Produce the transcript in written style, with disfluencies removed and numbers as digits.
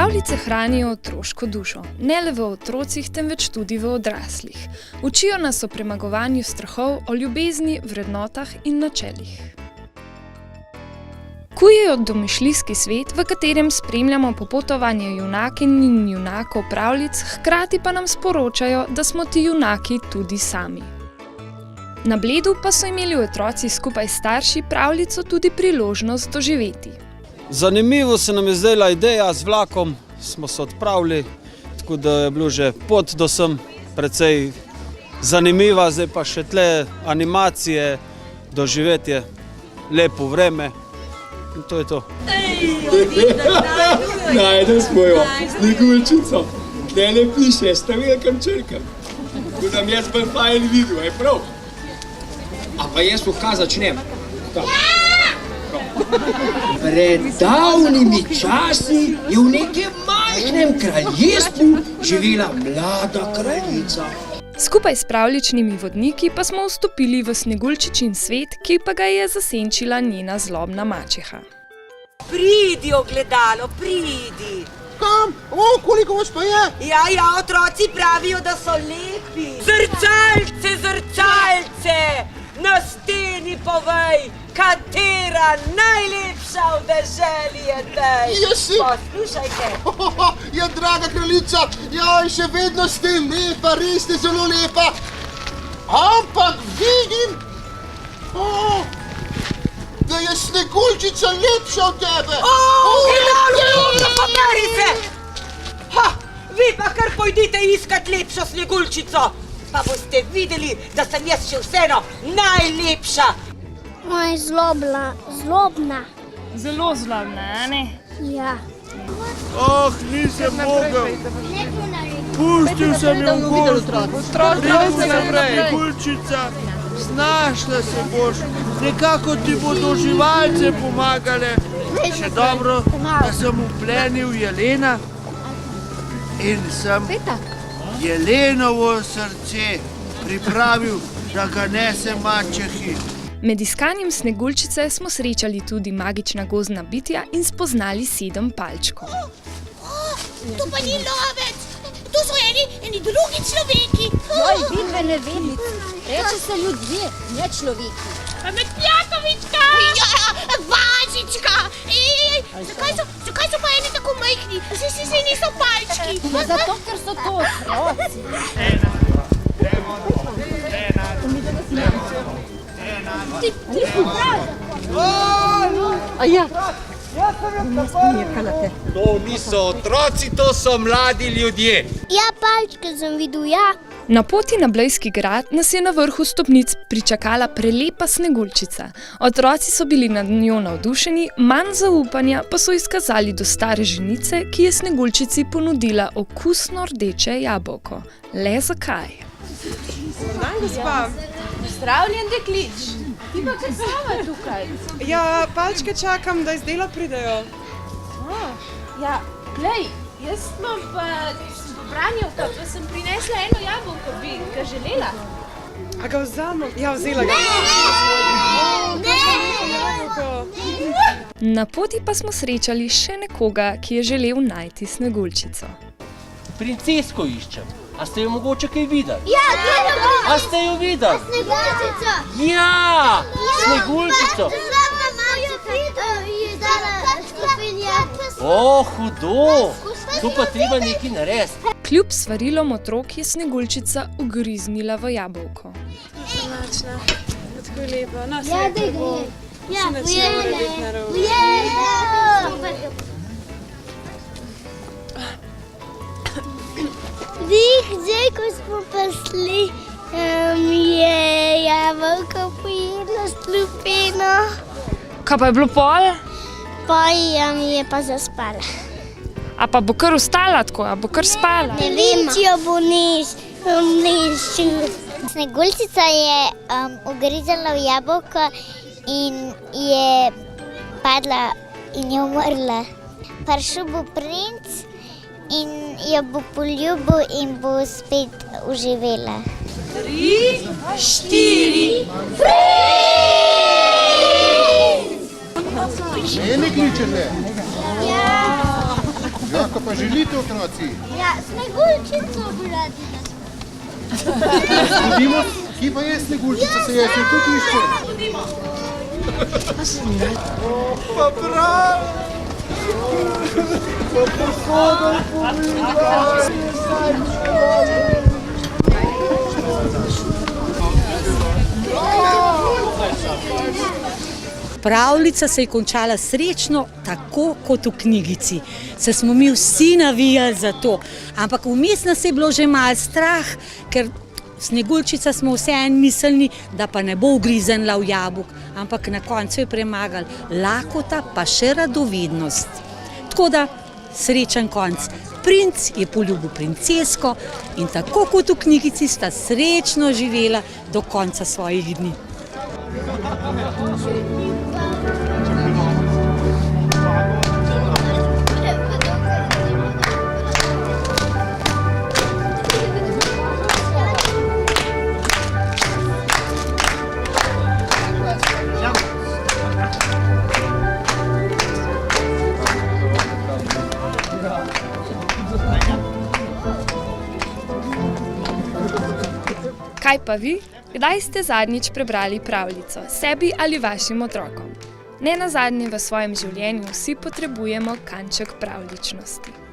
Pravljice hranijo otroško dušo, ne le v otrocih, temveč tudi v odraslih. Učijo nas o premagovanju strahov, o ljubezni, vrednotah in načelih. Kujejo domišljijski svet, v katerem spremljamo popotovanje junakinj in junakov pravljic, hkrati pa nam sporočajo, da smo ti junaki tudi sami. Na Bledu pa so imeli otroci skupaj s starši pravljico tudi priložnost doživeti. Zanimivo se nam je zdela ideja, z vlakom smo se odpravili, tako da je bilo že pot do sem precej zanimiva, zdaj pa še tle animacije, doživetje, lepo vreme in to je to. Najdel smo jo, Sneguljčico, tlele piše, s velikim črkam. Tako da mi jaz bolj fajn videl, je prav? A pa jaz kaj začnem? Pred davnimi časi je v nekem majhnem kraljestvu živela mlada kraljica. Skupaj s pravljičnimi vodniki pa smo vstopili v Sneguljčičin svet, ki pa ga je zasenčila njena zlobna mačeha. Pridi, ogledalo, pridi! Kam? Koliko vas pa je? Ja, otroci pravijo, da so lepi. Zrcalce, zrcalce! Na steni povej, katera najlepša v deželi je tej. Poslušajte. Ja, draga kraljica, ja, še vedno ste lepa, res ste zelo lepa. Ampak vidim, da je Sneguljčica lepša od tebe. Ogledalo, pomeri se! Vi pa kar pojdite iskat lepšo Sneguljčico. Pa boste videli, da sem jaz še vseeno najlepša. Moja zlobna. Zelo zlobna, a ne? Ja. Nisem mogel. Pustil sem jo v gozdu. Sneguljčica, snašla se boš. Nekako ti bodo živalce pomagale. Še dobro, da sem uplenil jelena in sem jelenovo srce pripravil, da ga nese mačehi. Med iskanjem Sneguljčice smo srečali tudi magična gozdna bitja in spoznali 7 palčkov. To pa ni lovec, to so eni drugi človeki. Bitve nevednic, reče se ljudje, ne človeki. Metljatovička! Ja, važička! Zakaj so pa eni tako majhni? Saj niso palčki. Zato, ker so to otroci. Ti To niso otroci, to so mladi ljudje. Ja, palčke sem videl, ja. Na poti na Blejski grad nas je na vrhu stopnic pričakala prelepa Sneguljčica. Otroci so bili nad njo navdušeni, manj zaupanja pa so izkazali do stare ženice, ki je Sneguljčici ponudila okusno rdeče jabolko. Le zakaj? Dan, gospa. Pozdravljen, deklič. Ti pa kaj sama tukaj? Ja, palčke čakam, da iz dela pridejo. Ja, glej, jaz imam pa branjevka, pa sem prinesla eno jabolko, bi ga želela. A ga vzamem? Ja, vzela ga. Na poti pa smo srečali še nekoga, ki je želel najti Sneguljčico. Princesko iščem. A ste jo mogoče kaj videli? Ja, A ste jo videli? Sneguljčica. Ja, Sneguljčico. Hudo. To pa treba nekaj narediti. Kljub svarilom otrok je Sneguljčica ugriznila v jabolko. Značna, tako je lepo. No, Ja, se je bo. Ja, ujelo. Zdaj, ko smo prišli, je jabolko pojedla s lupino. Kaj pa je bilo pol? Pa je pa zaspala. A pa bo kar ostala tako, a bo kar spala? Ne vem, če jo bo neščil. Sneguljčica je ugrizala v jabolko in je padla in je umrla. Prišel bo princ in jo bo poljubil in bo spet oživela. 3, 4, Mene kličete? Ja. Lahko pa želite, otroci. Ja, Sneguljčico bi radi nas. Budimo, kje pa je Sneguljčica, se jaz jo tudi išče. Pa prav! Pa posodom pomila! Pravljica se je končala srečno, tako kot v knjigici. Se smo mi vsi navijali za to. Ampak vmes nas je bilo že malo strah, ker Sneguljčica smo vseeno mislili, da pa ne bo ugrizenla v jabolk, ampak na koncu je premagal lakota pa še radovednost. Tako da srečen konc. Princ je poljubil princesko in tako kot v knjigici sta srečno živela do konca svojih dni. Kaj pa vi? Kdaj ste zadnjič prebrali pravljico, sebi ali vašim otrokom? Ne nazadnje v svojem življenju vsi potrebujemo kanček pravljičnosti.